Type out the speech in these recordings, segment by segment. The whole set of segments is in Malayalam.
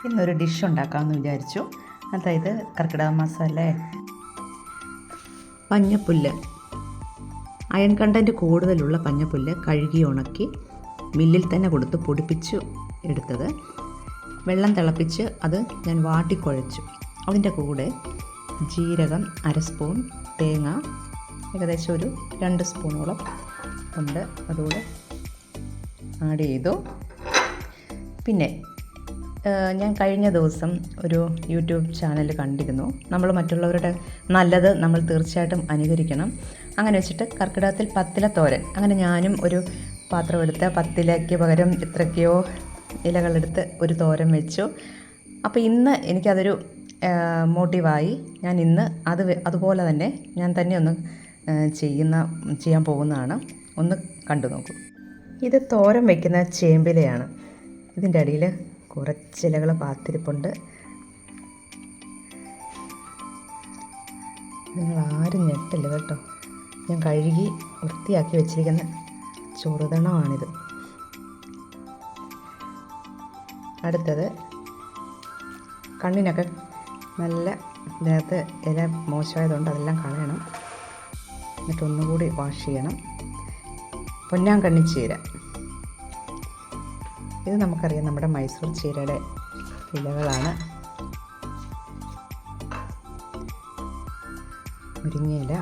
ഇന്നൊരു ഡിഷ് ഉണ്ടാക്കാമെന്ന് വിചാരിച്ചു. അതായത് കർക്കിടക മാസമല്ലേ, പഞ്ഞപ്പുല്ല്, അയൺ കണ്ടൻറ്റ് കൂടുതലുള്ള പഞ്ഞപ്പുല്ല് കഴുകി ഉണക്കി മില്ലിൽ തന്നെ കൊടുത്ത് പൊടിപ്പിച്ചു എടുത്തത്. വെള്ളം തിളപ്പിച്ച് അത് ഞാൻ വാട്ടിക്കുഴച്ചു. അതിൻ്റെ കൂടെ ജീരകം 1/2 സ്പൂൺ, തേങ്ങ ഏകദേശം ഒരു 2 സ്പൂണോളം ഉണ്ട്, അതുകൂടെ ആഡ് ചെയ്തു. പിന്നെ ഞാൻ കഴിഞ്ഞ ദിവസം ഒരു യൂട്യൂബ് ചാനൽ കണ്ടിരുന്നു. നമ്മൾ മറ്റുള്ളവരുടെ നല്ലത് നമ്മൾ തീർച്ചയായിട്ടും അനുകരിക്കണം. അങ്ങനെ വെച്ചിട്ട് കർക്കിടകത്തിൽ പത്തില തോരൻ, അങ്ങനെ ഞാനും ഒരു പാത്രം എടുത്ത് പത്തിലയ്ക്ക് പകരം ഇത്രയ്ക്കോ ഇലകളെടുത്ത് ഒരു തോരൻ വെച്ചു. അപ്പോൾ ഇന്ന് എനിക്കതൊരു മോട്ടീവായി. ഞാൻ ഇന്ന് അതുപോലെ തന്നെ ഞാൻ തന്നെ ഒന്ന് ചെയ്യാൻ പോകുന്നതാണ്. ഒന്ന് കണ്ടു നോക്കൂ. ഇത് തോരൻ വയ്ക്കുന്ന ചേമ്പിലയാണ്. ഇതിൻ്റെ അടിയിൽ കുറച്ച് ഇലകൾ പാത്തിരിപ്പുണ്ട്. നിങ്ങൾ ആരും ഞെട്ടില്ല കേട്ടോ. ഞാൻ കഴുകി വൃത്തിയാക്കി വെച്ചിരിക്കുന്ന ചെറുതണമാണിത്. അടുത്തത് കണ്ണിനൊക്കെ നല്ല ഇതിനകത്ത് ഇല മോശമായതുകൊണ്ട് അതെല്ലാം കളയണം. എന്നിട്ട് ഒന്നുകൂടി വാഷ് ചെയ്യണം. പൊന്നാങ്കണ്ണി ചീര, ഇത് നമുക്കറിയാം നമ്മുടെ മൈസൂർ ചീരയുടെ ഇലകളാണ്. മുരിങ്ങയില,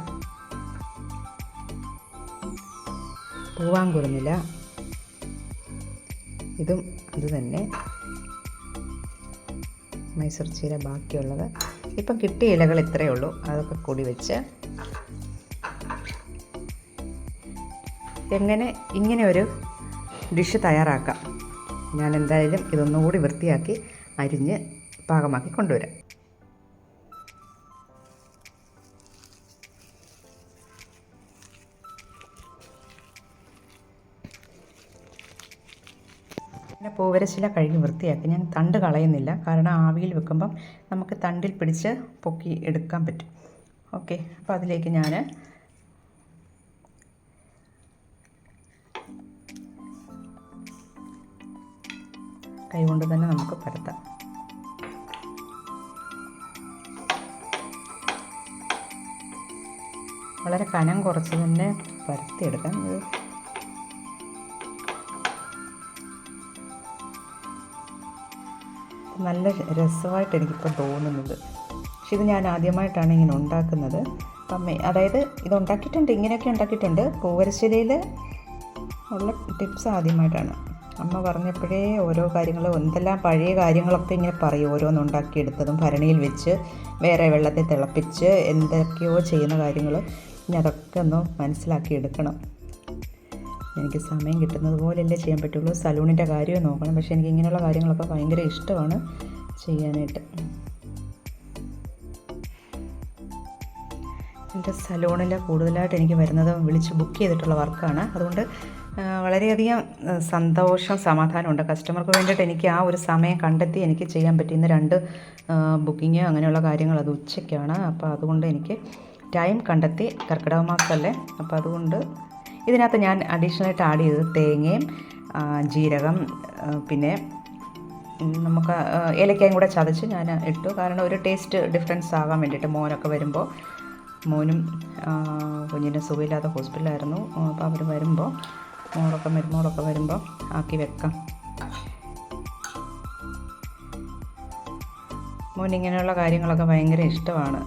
പൂവാങ്കുറുന്നില, ഇതും അതുതന്നെ മൈസൂർ ചീര. ബാക്കിയുള്ളത് ഇപ്പം കിട്ടിയ ഇലകൾ ഇത്രയേ ഉള്ളൂ. അതൊക്കെ കൂടി വെച്ച് ഇങ്ങനെ ഒരു ഡിഷ് തയ്യാറാക്കാം. ഞാൻ എന്തായാലും ഇതൊന്നുകൂടി വൃത്തിയാക്കി അരിഞ്ഞ് പാകമാക്കി കൊണ്ടുവരാം. പിന്നെ പൂവരശില കഴുകി വൃത്തിയാക്കി. ഞാൻ തണ്ട് കളയുന്നില്ല, കാരണം ആവിയിൽ വെക്കുമ്പം നമുക്ക് തണ്ടിൽ പിടിച്ച് പൊക്കി എടുക്കാൻ പറ്റും. ഓക്കെ, അപ്പോൾ അതിലേക്ക് ഞാൻ കൈകൊണ്ട് തന്നെ നമുക്ക് പരത്താം. വളരെ കനം കുറച്ച് തന്നെ പരത്തിയെടുക്കാം. ഇത് നല്ല രസമായിട്ട് എനിക്കിപ്പോൾ തോന്നുന്നത്. പക്ഷെ ഇത് ഞാൻ ആദ്യമായിട്ടാണ് ഇങ്ങനെ ഉണ്ടാക്കുന്നത്. അതായത് ഇത് ഉണ്ടാക്കിയിട്ടുണ്ട്, ഇങ്ങനെയൊക്കെ ഉണ്ടാക്കിയിട്ടുണ്ട്. പൂവരശ്ശിലയിൽ ഉള്ള ടിപ്സ് ആദ്യമായിട്ടാണ്. അമ്മ പറഞ്ഞപ്പോഴേ ഓരോ കാര്യങ്ങൾ, എന്തെല്ലാം പഴയ കാര്യങ്ങളൊക്കെ ഇങ്ങനെ പറയും. ഓരോന്നുണ്ടാക്കിയെടുത്തതും ഭരണിയിൽ വെച്ച് വേറെ വെള്ളത്തിൽ തിളപ്പിച്ച് എന്തൊക്കെയോ ചെയ്യുന്ന കാര്യങ്ങൾ. ഇനി അതൊക്കെ ഒന്ന് മനസ്സിലാക്കി എടുക്കണം. എനിക്ക് സമയം കിട്ടുന്നത് പോലെയല്ലേ ചെയ്യാൻ പറ്റുള്ളൂ. സലൂണിൻ്റെ കാര്യവും നോക്കണം. പക്ഷേ എനിക്ക് ഇങ്ങനെയുള്ള കാര്യങ്ങളൊക്കെ ഭയങ്കര ഇഷ്ടമാണ് ചെയ്യാനായിട്ട്. എൻ്റെ സലൂണിൽ കൂടുതലായിട്ട് എനിക്ക് വരുന്നത് വിളിച്ച് ബുക്ക് ചെയ്തിട്ടുള്ള വർക്കാണ്. അതുകൊണ്ട് വളരെയധികം സന്തോഷം, സമാധാനമുണ്ട്. കസ്റ്റമർക്ക് വേണ്ടിയിട്ട് എനിക്ക് ആ ഒരു സമയം കണ്ടെത്തി എനിക്ക് ചെയ്യാൻ പറ്റി. ഇന്ന് 2 ബുക്കിങ് അങ്ങനെയുള്ള കാര്യങ്ങൾ, അത് ഉച്ചയ്ക്കാണ്. അപ്പോൾ അതുകൊണ്ട് എനിക്ക് ടൈം കണ്ടെത്തി. കർക്കിടക മാസമല്ലേ, അപ്പോൾ അതുകൊണ്ട് ഇതിനകത്ത് ഞാൻ അഡീഷണലായിട്ട് ആഡ് ചെയ്തത് തേങ്ങയും ജീരകം, പിന്നെ നമുക്ക് ഏലക്കയും കൂടെ ചതച്ച് ഞാൻ ഇട്ടു. കാരണം ഒരു ടേസ്റ്റ് ഡിഫറൻസ് ആകാൻ വേണ്ടിയിട്ട്. മോനൊക്കെ വരുമ്പോൾ, മോനും കുഞ്ഞിൻ്റെ സുഖമില്ലാത്ത ഹോസ്പിറ്റലായിരുന്നു. അപ്പോൾ അവർ വരുമ്പോൾ മരുമോളൊക്കെ വരുമ്പോൾ ആക്കി വെക്കാം. മോൻ ഇങ്ങനെയുള്ള കാര്യങ്ങളൊക്കെ ഭയങ്കര ഇഷ്ടമാണ്.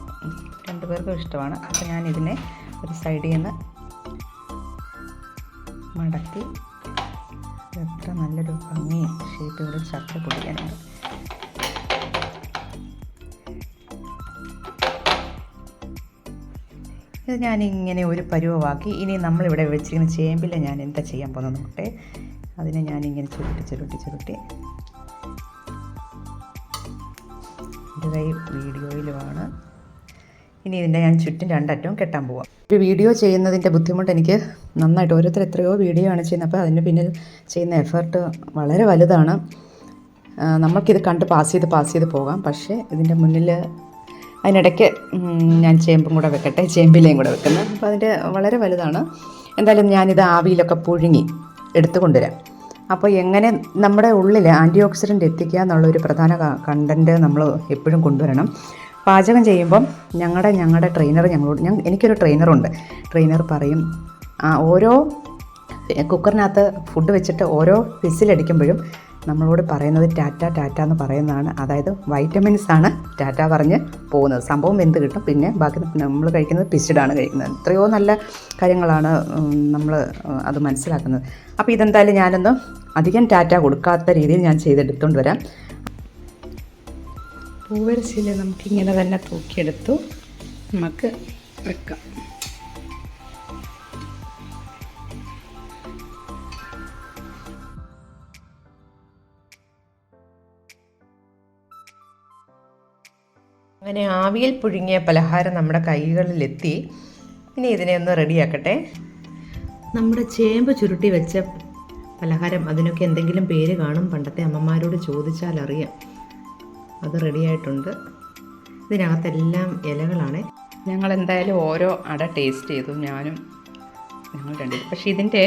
2 പേർക്കും ഇഷ്ടമാണ്. അപ്പോൾ ഞാൻ ഇതിനെ ഒരു സൈഡിൽ നിന്ന് മടക്കി, എത്ര നല്ലൊരു ഭംഗി ഷേപ്പ് ഇവിടെ ചക്ക പൊടിക്കാനുണ്ട്. ഇത് ഞാനിങ്ങനെ ഒരു പരുവമാക്കി. ഇനി നമ്മളിവിടെ വെച്ചിരിക്കുന്ന ചേമ്പിൽ ഞാൻ എന്താ ചെയ്യാൻ പോകുന്നത് നോക്കട്ടെ. അതിനെ ഞാനിങ്ങനെ ചുരുട്ടി ഒരു കൈ വീഡിയോയിലുമാണ്. ഇനി ഇതിൻ്റെ ഞാൻ ചുറ്റും 2 അറ്റവും കെട്ടാൻ പോവാം. ഒരു വീഡിയോ ചെയ്യുന്നതിൻ്റെ ബുദ്ധിമുട്ട് എനിക്ക് നന്നായിട്ട്, ഓരോരുത്തർ എത്രയോ വീഡിയോ ആണ് ചെയ്യുന്നത്. അപ്പോൾ അതിന് പിന്നിൽ ചെയ്യുന്ന എഫേർട്ട് വളരെ വലുതാണ്. നമ്മൾക്കിത് കണ്ട് പാസ് ചെയ്ത് പോകാം. പക്ഷേ ഇതിൻ്റെ മുന്നിൽ അതിനിടയ്ക്ക് ഞാൻ ചേമ്പും കൂടെ വെക്കട്ടെ, ചേമ്പിലയും കൂടെ വെക്കുന്നത്. അപ്പോൾ അതിൻ്റെ വളരെ വലുതാണ്. എന്തായാലും ഞാനിത് ആവിയിലൊക്കെ പുഴുങ്ങി എടുത്തു കൊണ്ടുവരാം. അപ്പോൾ എങ്ങനെ നമ്മുടെ ഉള്ളിൽ ആൻറ്റി ഓക്സിഡൻ്റ് എത്തിക്കുക എന്നുള്ളൊരു പ്രധാന കണ്ടൻറ്റ് നമ്മൾ എപ്പോഴും കൊണ്ടുവരണം. പാചകം ചെയ്യുമ്പം ഞങ്ങളുടെ ട്രെയിനർ എനിക്കൊരു ട്രെയിനറുണ്ട്. ട്രെയിനർ പറയും ഓരോ കുക്കറിനകത്ത് ഫുഡ് വെച്ചിട്ട് ഓരോ വിസിലടിക്കുമ്പോഴും നമ്മളോട് പറയുന്നത് ടാറ്റ എന്ന് പറയുന്നതാണ്. അതായത് വൈറ്റമിൻസാണ് ടാറ്റ പറഞ്ഞ് പോകുന്നത്. സംഭവം വെന്ത് കിട്ടും. പിന്നെ ബാക്കി നമ്മൾ കഴിക്കുന്നത് പിസിഡാണ് കഴിക്കുന്നത്. എത്രയോ നല്ല കാര്യങ്ങളാണ് നമ്മൾ അത് മനസ്സിലാക്കുന്നത്. അപ്പോൾ ഇതെന്തായാലും ഞാനൊന്ന് അധികം ടാറ്റ കൊടുക്കാത്ത രീതിയിൽ ഞാൻ ചെയ്തെടുത്തുകൊണ്ട് വരാം. പൂവരശില നമുക്കിങ്ങനെ തന്നെ തൂക്കിയെടുത്തു നമുക്ക് വെക്കാം. അങ്ങനെ ആവിയിൽ പുഴുങ്ങിയ പലഹാരം നമ്മുടെ കൈകളിലെത്തി. ഇനി ഇതിനെ ഒന്ന് റെഡിയാക്കട്ടെ. നമ്മുടെ ചേമ്പ് ചുരുട്ടി വെച്ച പലഹാരം, അതിനൊക്കെ എന്തെങ്കിലും പേര് കാണും. പണ്ടത്തെ അമ്മമാരോട് ചോദിച്ചാൽ അറിയാം. അത് റെഡിയായിട്ടുണ്ട്. ഇതിനകത്തെല്ലാം ഇലകളാണ്. ഞങ്ങൾ എന്തായാലും ഓരോ അട ടേസ്റ്റ് ചെയ്തു, ഞങ്ങൾ രണ്ടുപേരും. പക്ഷേ ഇതിൻ്റെ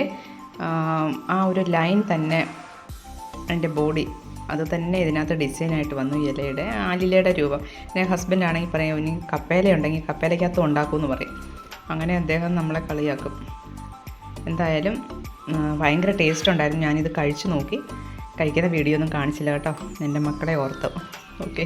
ആ ഒരു ലൈൻ തന്നെ, അതിൻ്റെ ബോഡി അത് തന്നെ ഇതിനകത്ത് ഡിസൈനായിട്ട് വന്നു. ഇലയുടെ ആലിലയുടെ രൂപം. എൻ്റെ ഹസ്ബൻഡാണെങ്കിൽ പറയും, ഇനി കപ്പേല ഉണ്ടെങ്കിൽ കപ്പേലയ്ക്കകത്ത് ഉണ്ടാക്കുമെന്ന് പറയും. അങ്ങനെ അദ്ദേഹം നമ്മളെ കളിയാക്കും. എന്തായാലും ഭയങ്കര ടേസ്റ്റ് ഉണ്ടായിരുന്നു. ഞാനിത് കഴിച്ചു നോക്കി. കഴിക്കുന്ന വീഡിയോ ഒന്നും കാണിച്ചില്ല കേട്ടോ, എൻ്റെ മക്കളെ ഓർത്ത്. ഓക്കെ.